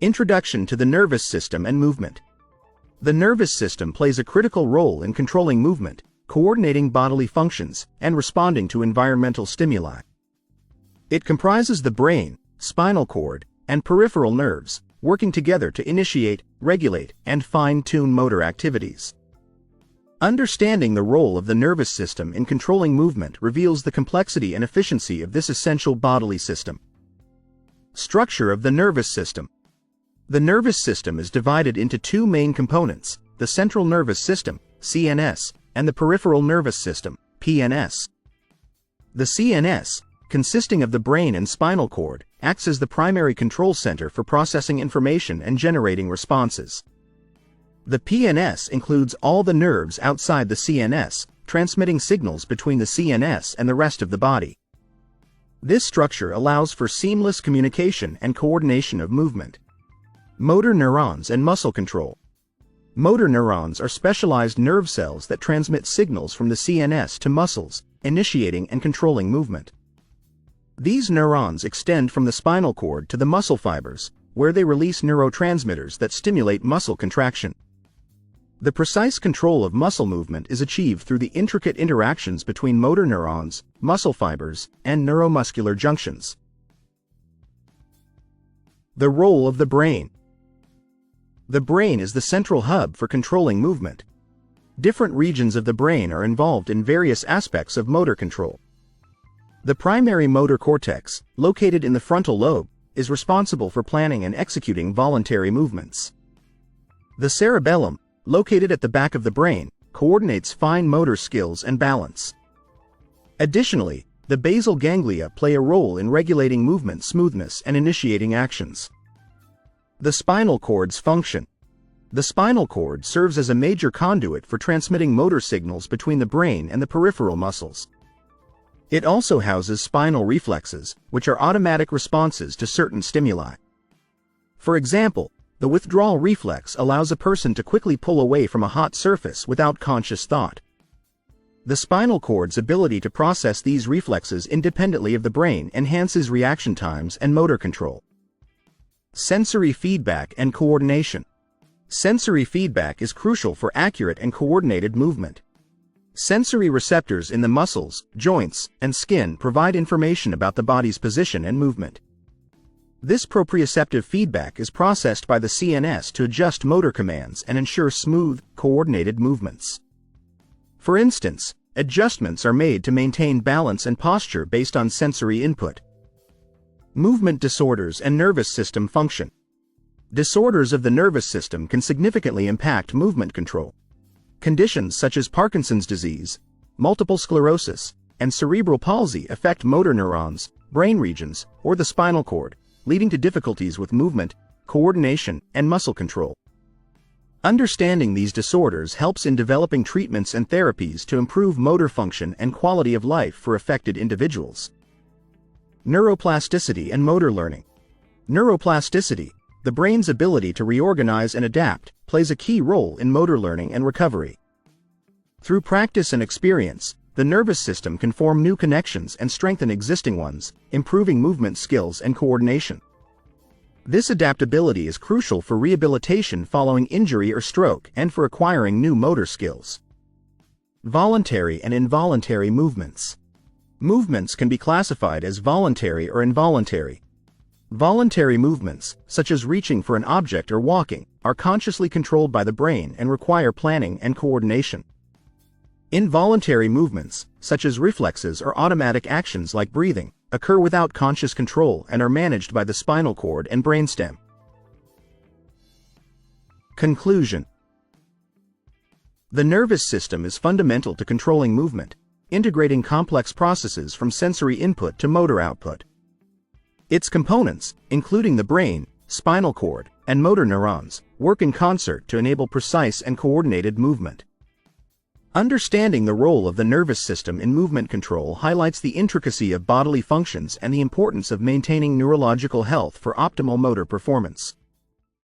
Introduction to the nervous system and movement. The nervous system plays a critical role in controlling movement, coordinating bodily functions, and responding to environmental stimuli. It comprises the brain, spinal cord, and peripheral nerves, working together to initiate, regulate, and fine-tune motor activities. Understanding the role of the nervous system in controlling movement reveals the complexity and efficiency of this essential bodily system. Structure of the nervous system. The nervous system is divided into two main components, the central nervous system, CNS, and the peripheral nervous system, PNS. The CNS, consisting of the brain and spinal cord, acts as the primary control center for processing information and generating responses. The PNS includes all the nerves outside the CNS, transmitting signals between the CNS and the rest of the body. This structure allows for seamless communication and coordination of movement. Motor neurons and muscle control. Motor neurons are specialized nerve cells that transmit signals from the CNS to muscles, initiating and controlling movement. These neurons extend from the spinal cord to the muscle fibers, where they release neurotransmitters that stimulate muscle contraction. The precise control of muscle movement is achieved through the intricate interactions between motor neurons, muscle fibers, and neuromuscular junctions. The role of the brain. The brain is the central hub for controlling movement. Different regions of the brain are involved in various aspects of motor control. The primary motor cortex, located in the frontal lobe, is responsible for planning and executing voluntary movements. The cerebellum, located at the back of the brain, coordinates fine motor skills and balance. Additionally, the basal ganglia play a role in regulating movement smoothness and initiating actions. The spinal cord's function. The spinal cord serves as a major conduit for transmitting motor signals between the brain and the peripheral muscles. It also houses spinal reflexes, which are automatic responses to certain stimuli. For example, the withdrawal reflex allows a person to quickly pull away from a hot surface without conscious thought. The spinal cord's ability to process these reflexes independently of the brain enhances reaction times and motor control. Sensory feedback and coordination. Sensory feedback is crucial for accurate and coordinated movement. Sensory receptors in the muscles, joints, and skin provide information about the body's position and movement. This proprioceptive feedback is processed by the CNS to adjust motor commands and ensure smooth, coordinated movements. For instance, adjustments are made to maintain balance and posture based on sensory input. Movement disorders and nervous system function. Disorders of the nervous system can significantly impact movement control. Conditions such as Parkinson's disease, multiple sclerosis, and cerebral palsy affect motor neurons, brain regions, or the spinal cord, leading to difficulties with movement, coordination, and muscle control. Understanding these disorders helps in developing treatments and therapies to improve motor function and quality of life for affected individuals. Neuroplasticity and motor learning. Neuroplasticity, the brain's ability to reorganize and adapt, plays a key role in motor learning and recovery. Through practice and experience, the nervous system can form new connections and strengthen existing ones, improving movement skills and coordination. This adaptability is crucial for rehabilitation following injury or stroke and for acquiring new motor skills. Voluntary and involuntary movements. Movements can be classified as voluntary or involuntary. Voluntary movements, such as reaching for an object or walking, are consciously controlled by the brain and require planning and coordination. Involuntary movements, such as reflexes or automatic actions like breathing, occur without conscious control and are managed by the spinal cord and brainstem. Conclusion. The nervous system is fundamental to controlling movement, integrating complex processes from sensory input to motor output. Its components, including the brain, spinal cord, and motor neurons, work in concert to enable precise and coordinated movement. Understanding the role of the nervous system in movement control highlights the intricacy of bodily functions and the importance of maintaining neurological health for optimal motor performance.